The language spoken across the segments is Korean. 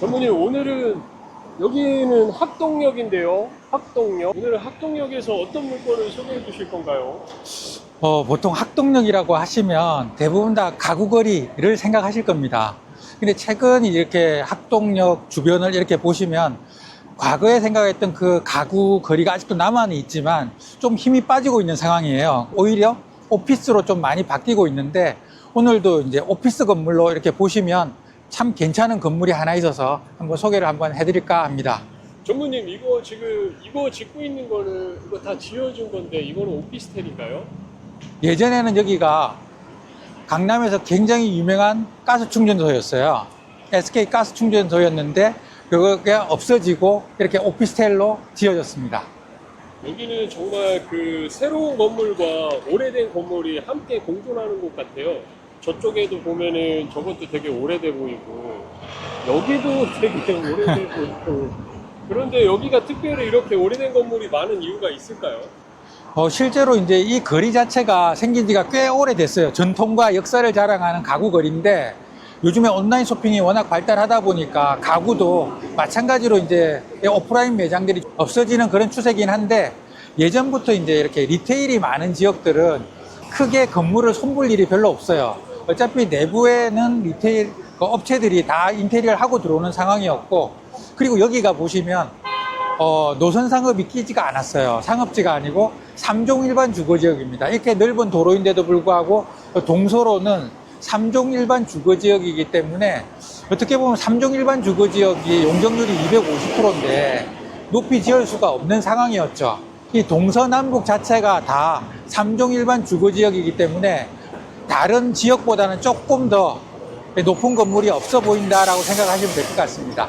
전무님, 오늘은 여기는 학동역인데요. 학동역. 오늘은 학동역에서 어떤 물건을 소개해 주실 건가요? 보통 학동역이라고 하시면 대부분 다 가구거리를 생각하실 겁니다. 근데 최근 이렇게 학동역 주변을 이렇게 보시면 과거에 생각했던 그 가구거리가 아직도 남아 있지만 좀 힘이 빠지고 있는 상황이에요. 오히려 오피스로 좀 많이 바뀌고 있는데, 오늘도 이제 오피스 건물로 이렇게 보시면 참 괜찮은 건물이 하나 있어서 한번 소개를 한번 해드릴까 합니다. 전무님, 이거 지금 이거 짓고 있는 거는 이거 다 지어준 건데 이거는 오피스텔인가요? 예전에는 여기가 강남에서 굉장히 유명한 가스 충전소였어요. SK 가스 충전소였는데 그게 없어지고 이렇게 오피스텔로 지어졌습니다. 여기는 정말 그 새로운 건물과 오래된 건물이 함께 공존하는 곳 같아요. 저쪽에도 보면은 저것도 되게 오래돼 보이고 여기도 되게 오래돼 보이고, 그런데 여기가 특별히 이렇게 오래된 건물이 많은 이유가 있을까요? 실제로 이제 이 거리 자체가 생긴 지가 꽤 오래됐어요. 전통과 역사를 자랑하는 가구 거리인데, 요즘에 온라인 쇼핑이 워낙 발달하다 보니까 가구도 마찬가지로 이제 오프라인 매장들이 없어지는 그런 추세긴 한데, 예전부터 이제 이렇게 리테일이 많은 지역들은 크게 건물을 손볼 일이 별로 없어요. 어차피 내부에는 리테일 업체들이 다 인테리어를 하고 들어오는 상황이었고, 그리고 여기가 보시면 노선 상업이 끼지가 않았어요. 상업지가 아니고 3종 일반 주거지역입니다. 이렇게 넓은 도로인데도 불구하고 동서로는 3종 일반 주거지역이기 때문에, 어떻게 보면 3종 일반 주거지역이 용적률이 250%인데 높이 지을 수가 없는 상황이었죠. 이 동서남북 자체가 다 3종 일반 주거지역이기 때문에 다른 지역보다는 조금 더 높은 건물이 없어 보인다라고 생각하시면 될 것 같습니다.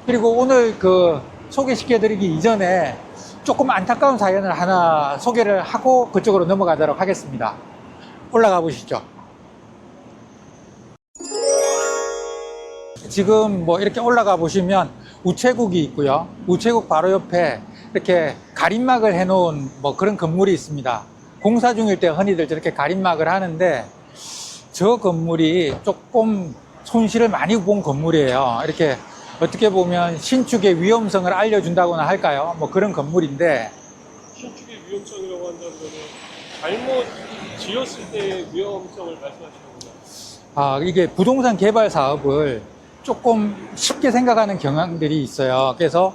그리고 오늘 소개시켜드리기 이전에 조금 안타까운 사연을 하나 소개를 하고 그쪽으로 넘어가도록 하겠습니다. 올라가 보시죠. 지금 뭐 이렇게 올라가 보시면 우체국이 있고요. 우체국 바로 옆에 이렇게 가림막을 해놓은 뭐 그런 건물이 있습니다. 공사 중일 때 흔히들 저렇게 가림막을 하는데, 저 건물이 조금 손실을 많이 본 건물이에요. 이렇게 어떻게 보면 신축의 위험성을 알려준다고나 할까요? 뭐 그런 건물인데, 신축의 위험성이라고 한다면 잘못 지었을 때의 위험성을 말씀하시는 건가요? 이게 부동산 개발 사업을 조금 쉽게 생각하는 경향들이 있어요. 그래서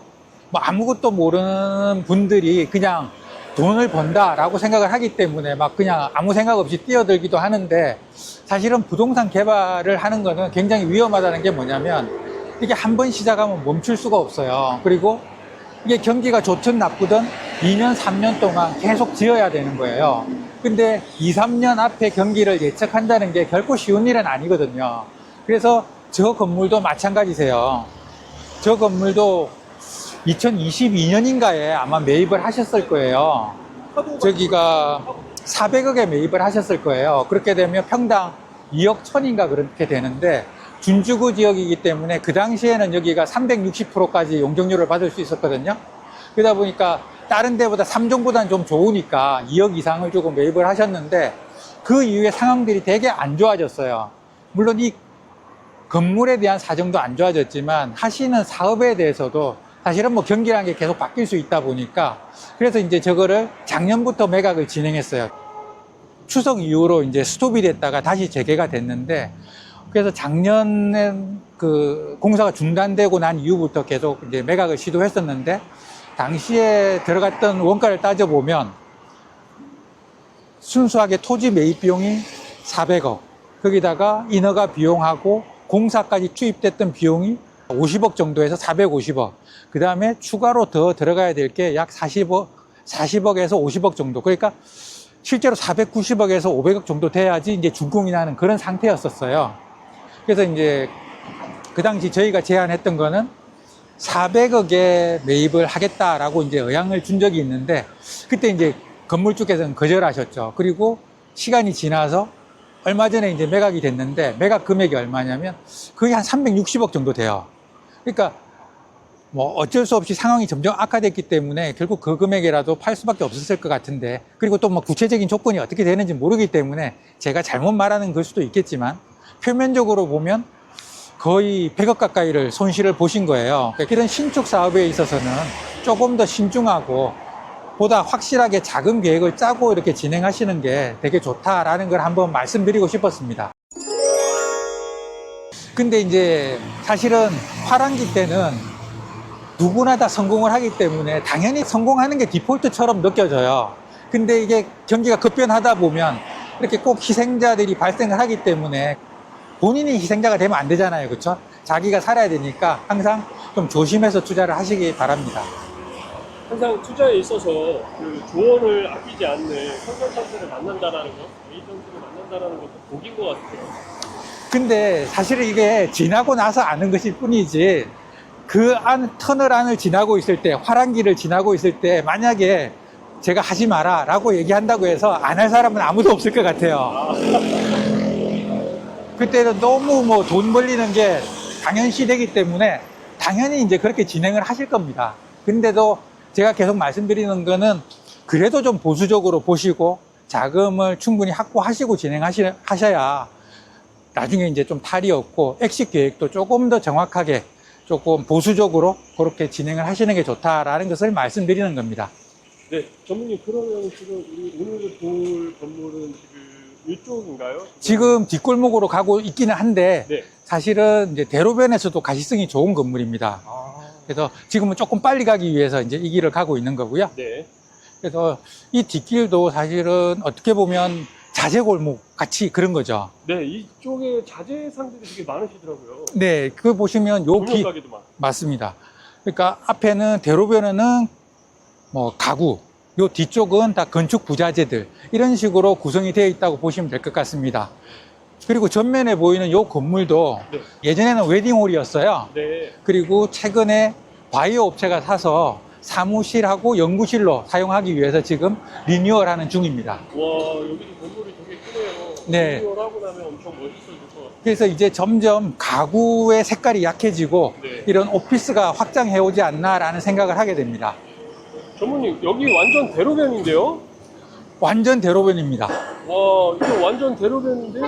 뭐 아무것도 모르는 분들이 그냥 돈을 번다라고 생각을 하기 때문에 막 그냥 아무 생각 없이 뛰어들기도 하는데, 사실은 부동산 개발을 하는 거는 굉장히 위험하다는 게 뭐냐면, 이게 한 번 시작하면 멈출 수가 없어요. 그리고 이게 경기가 좋든 나쁘든 2년, 3년 동안 계속 지어야 되는 거예요. 근데 2, 3년 앞에 경기를 예측한다는 게 결코 쉬운 일은 아니거든요. 그래서 저 건물도 마찬가지세요. 저 건물도 2022년인가에 아마 매입을 하셨을 거예요. 저기가 400억에 매입을 하셨을 거예요. 그렇게 되면 평당 2억 1천인가 그렇게 되는데, 준주거 지역이기 때문에 그 당시에는 여기가 360%까지 용적률을 받을 수 있었거든요. 그러다 보니까 다른 데보다 3종보다는 좀 좋으니까 2억 이상을 주고 매입을 하셨는데, 그 이후에 상황들이 되게 안 좋아졌어요. 물론 이 건물에 대한 사정도 안 좋아졌지만 하시는 사업에 대해서도 사실은 뭐 경기라는 게 계속 바뀔 수 있다 보니까, 그래서 이제 저거를 작년부터 매각을 진행했어요. 추석 이후로 이제 스톱이 됐다가 다시 재개가 됐는데, 그래서 작년에 그 공사가 중단되고 난 이후부터 계속 이제 매각을 시도했었는데, 당시에 들어갔던 원가를 따져보면 순수하게 토지 매입 비용이 400억, 거기다가 인허가 비용하고 공사까지 투입됐던 비용이 50억 정도에서 450억, 그 다음에 추가로 더 들어가야 될 게 약 40억에서 50억 정도. 그러니까 실제로 490억에서 500억 정도 돼야지 이제 준공이 나는 그런 상태였었어요. 그래서 이제 그 당시 저희가 제안했던 거는 400억에 매입을 하겠다라고 이제 의향을 준 적이 있는데, 그때 이제 건물주께서는 거절하셨죠. 그리고 시간이 지나서 얼마 전에 이제 매각이 됐는데, 매각 금액이 얼마냐면 거의 한 360억 정도 돼요. 그러니까 뭐 어쩔 수 없이 상황이 점점 악화됐기 때문에 결국 그 금액이라도 팔 수밖에 없었을 것 같은데, 그리고 또 뭐 구체적인 조건이 어떻게 되는지 모르기 때문에 제가 잘못 말하는 걸 수도 있겠지만, 표면적으로 보면 거의 100억 가까이를 손실을 보신 거예요. 그러니까 이런 신축 사업에 있어서는 조금 더 신중하고 보다 확실하게 자금 계획을 짜고 이렇게 진행하시는 게 되게 좋다라는 걸 한번 말씀드리고 싶었습니다. 근데 이제 사실은 화랑기 때는 누구나 다 성공을 하기 때문에 당연히 성공하는 게 디폴트처럼 느껴져요. 근데 이게 경기가 급변하다 보면 이렇게 꼭 희생자들이 발생을 하기 때문에 본인이 희생자가 되면 안 되잖아요. 그렇죠? 자기가 살아야 되니까 항상 좀 조심해서 투자를 하시기 바랍니다. 항상 투자에 있어서 그 조언을 아끼지 않는 컨설턴트를 만난다라는 것, 에이전트를 만난다라는 것도 복인 것 같아요. 근데 사실은 이게 지나고 나서 아는 것일 뿐이지 그 터널 안을 지나고 있을 때, 화랑기를 지나고 있을 때 만약에 제가 하지 마라 라고 얘기한다고 해서 안 할 사람은 아무도 없을 것 같아요. 그때는 너무 뭐 돈 벌리는 게 당연시 되기 때문에 당연히 이제 그렇게 진행을 하실 겁니다. 근데도 제가 계속 말씀드리는 거는 그래도 좀 보수적으로 보시고 자금을 충분히 확보하시고 진행하셔야 나중에 이제 좀 탈이 없고 엑식 계획도 조금 더 정확하게 조금 보수적으로 그렇게 진행을 하시는 게 좋다라는 것을 말씀드리는 겁니다. 네, 전문님 그러면 지금 우리 오늘 볼 건물은 지금 이쪽인가요? 지금 뒷골목으로 가고 있기는 한데 네. 사실은 이제 대로변에서도 가시성이 좋은 건물입니다. 그래서 지금은 조금 빨리 가기 위해서 이제 이 길을 가고 있는 거고요. 네. 그래서 이 뒷길도 사실은 어떻게 보면 자재골목 같이 그런 거죠. 네, 이쪽에 자재상들이 되게 많으시더라고요. 네, 그거 보시면 요 길, 가게도 많고. 맞습니다. 그러니까 앞에는 대로변에는 뭐 가구, 요 뒤쪽은 다 건축 부자재들 이런 식으로 구성이 되어 있다고 보시면 될 것 같습니다. 그리고 전면에 보이는 요 건물도 네. 예전에는 웨딩홀이었어요. 네. 그리고 최근에 바이오 업체가 사서 사무실하고 연구실로 사용하기 위해서 지금 리뉴얼하는 중입니다. 와, 여기도 건물이 되게 크네요. 네. 리뉴얼하고 나면 엄청 멋있어질 것 같아요. 그래서 이제 점점 가구의 색깔이 약해지고 네. 이런 오피스가 확장해 오지 않나라는 생각을 하게 됩니다. 전문님, 여기 완전 대로변인데요? 완전 대로변입니다. 와, 이거 완전 대로변인데?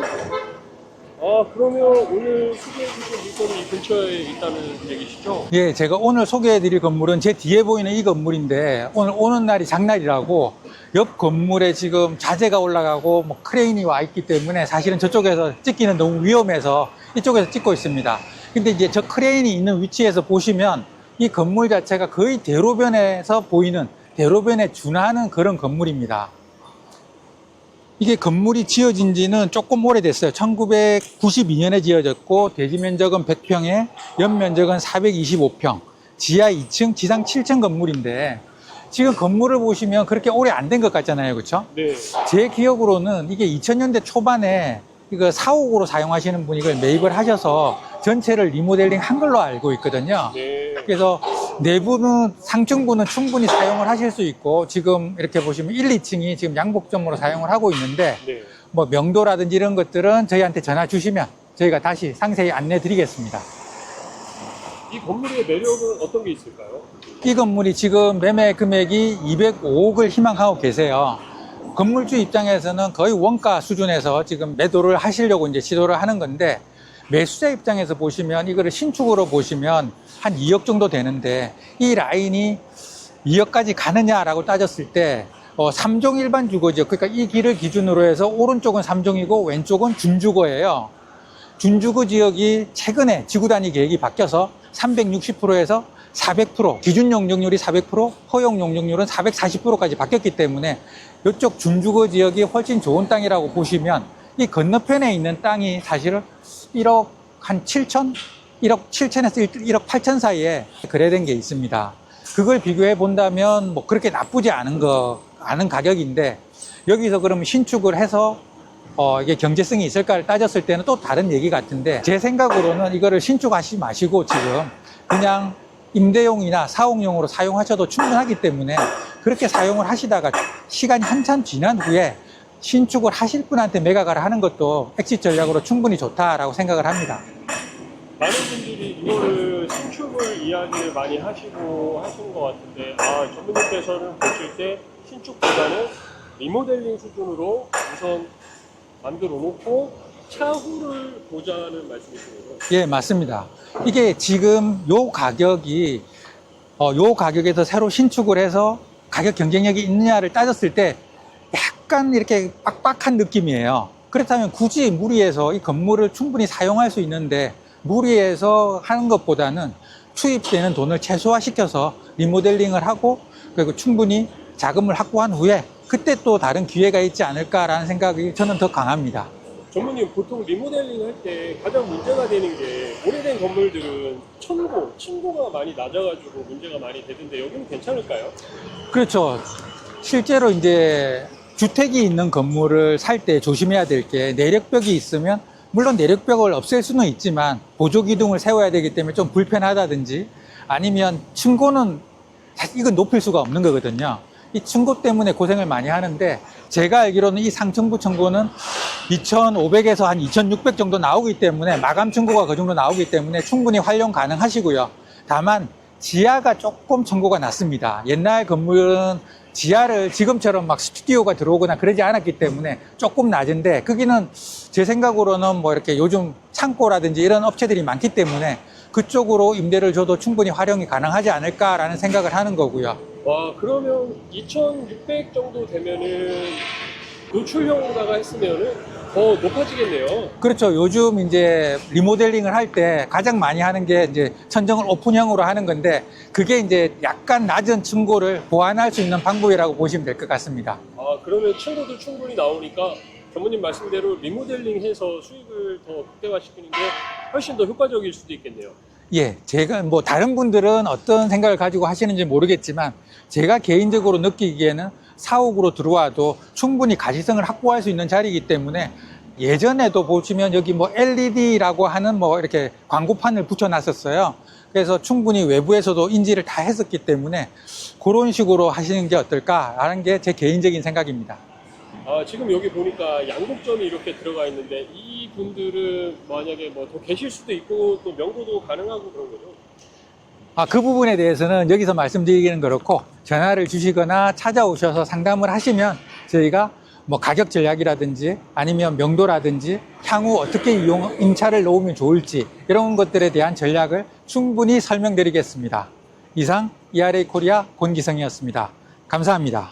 아, 그러면 오늘 소개해주신 물건이 이 근처에 있다는 얘기시죠? 예, 제가 오늘 소개해 드릴 건물은 제 뒤에 보이는 이 건물인데 오늘 오는 날이 장날이라고 옆 건물에 지금 자재가 올라가고 뭐 크레인이 와 있기 때문에 사실은 저쪽에서 찍기는 너무 위험해서 이쪽에서 찍고 있습니다. 근데 이제 저 크레인이 있는 위치에서 보시면 이 건물 자체가 거의 대로변에서 보이는 대로변에 준하는 그런 건물입니다. 이게 건물이 지어진 지는 조금 오래됐어요. 1992년에 지어졌고 대지 면적은 100평에 연면적은 425평, 지하 2층, 지상 7층 건물인데 지금 건물을 보시면 그렇게 오래 안 된 것 같잖아요. 그렇죠? 네. 제 기억으로는 이게 2000년대 초반에 이거 사옥으로 사용하시는 분이 이걸 매입을 하셔서 전체를 리모델링 한 걸로 알고 있거든요. 네. 그래서 내부는 상층부는 충분히 사용을 하실 수 있고 지금 이렇게 보시면 1, 2층이 지금 양복점으로 사용을 하고 있는데 네. 뭐 명도라든지 이런 것들은 저희한테 전화 주시면 저희가 다시 상세히 안내 드리겠습니다. 이 건물의 매력은 어떤 게 있을까요? 이 건물이 지금 매매 금액이 205억을 희망하고 계세요. 건물주 입장에서는 거의 원가 수준에서 지금 매도를 하시려고 이제 시도를 하는 건데 매수자 입장에서 보시면 이거를 신축으로 보시면 한 2억 정도 되는데 이 라인이 2억까지 가느냐라고 따졌을 때 3종 일반 주거지역, 그러니까 이 길을 기준으로 해서 오른쪽은 3종이고 왼쪽은 준주거예요. 준주거 지역이 최근에 지구 단위 계획이 바뀌어서 360%에서 400%, 기준 용적률이 400%, 허용 용적률은 440%까지 바뀌었기 때문에 이쪽 준주거 지역이 훨씬 좋은 땅이라고 보시면 이 건너편에 있는 땅이 사실은 1억 한 7천? 1억 7천에서 1억 8천 사이에 거래된 게 있습니다. 그걸 비교해 본다면 뭐 그렇게 나쁘지 않은 가격인데 여기서 그러면 신축을 해서 이게 경제성이 있을까를 따졌을 때는 또 다른 얘기 같은데 제 생각으로는 이거를 신축하지 마시고 지금 그냥 임대용이나 사옥용으로 사용하셔도 충분하기 때문에 그렇게 사용을 하시다가 시간이 한참 지난 후에 신축을 하실 분한테 매각을 하는 것도 엑시트 전략으로 충분히 좋다라고 생각을 합니다. 많은 분들이 이거를 신축을 이야기를 많이 하시고 하시는 것 같은데 전문님께서는 보실 때 신축보다는 리모델링 수준으로 우선 만들어 놓고 차후를 보자는 말씀이신 거죠? 예, 맞습니다. 이게 지금 요 가격이 요 가격에서 새로 신축을 해서 가격 경쟁력이 있느냐를 따졌을 때 약간 이렇게 빡빡한 느낌이에요. 그렇다면 굳이 무리해서 이 건물을 충분히 사용할 수 있는데 무리해서 하는 것보다는 투입되는 돈을 최소화시켜서 리모델링을 하고 그리고 충분히 자금을 확보한 후에 그때 또 다른 기회가 있지 않을까라는 생각이 저는 더 강합니다. 전무님, 보통 리모델링 할 때 가장 문제가 되는 게 오래된 건물들은 층고가 많이 낮아가지고 문제가 많이 되던데 여기는 괜찮을까요? 그렇죠. 실제로 이제 주택이 있는 건물을 살 때 조심해야 될 게 내력벽이 있으면 물론 내력벽을 없앨 수는 있지만 보조기둥을 세워야 되기 때문에 좀 불편하다든지 아니면 층고는 사실 이건 높일 수가 없는 거거든요. 이 층고 때문에 고생을 많이 하는데 제가 알기로는 이 상층부 층고는 2,500에서 한 2,600 정도 나오기 때문에 마감 층고가 그 정도 나오기 때문에 충분히 활용 가능하시고요. 다만 지하가 조금 층고가 낮습니다. 옛날 건물은 지하를 지금처럼 막 스튜디오가 들어오거나 그러지 않았기 때문에 조금 낮은데 거기는 제 생각으로는 뭐 이렇게 요즘 창고라든지 이런 업체들이 많기 때문에 그쪽으로 임대를 줘도 충분히 활용이 가능하지 않을까라는 생각을 하는 거고요. 와, 그러면 2,600 정도 되면은 노출형으로다가 했으면은 더 높아지겠네요. 그렇죠. 요즘 이제 리모델링을 할 때 가장 많이 하는 게 이제 천정을 오픈형으로 하는 건데 그게 이제 약간 낮은 층고를 보완할 수 있는 방법이라고 보시면 될 것 같습니다. 아, 그러면 층고도 충분히 나오니까 전무님 말씀대로 리모델링해서 수익을 더 극대화시키는 게 훨씬 더 효과적일 수도 있겠네요. 예, 제가 뭐 다른 분들은 어떤 생각을 가지고 하시는지 모르겠지만 제가 개인적으로 느끼기에는 사옥으로 들어와도 충분히 가시성을 확보할 수 있는 자리이기 때문에 예전에도 보시면 여기 뭐 LED라고 하는 뭐 이렇게 광고판을 붙여놨었어요. 그래서 충분히 외부에서도 인지를 다 했었기 때문에 그런 식으로 하시는 게 어떨까라는 게 제 개인적인 생각입니다. 아, 지금 여기 보니까 양복점이 이렇게 들어가 있는데 이 분들은 만약에 뭐 더 계실 수도 있고 또 명도도 가능하고 그런 거죠? 그 부분에 대해서는 여기서 말씀드리기는 그렇고 전화를 주시거나 찾아오셔서 상담을 하시면 저희가 뭐 가격 전략이라든지 아니면 명도라든지 향후 어떻게 임차를 놓으면 좋을지 이런 것들에 대한 전략을 충분히 설명드리겠습니다. 이상 ERA 코리아 권기성이었습니다. 감사합니다.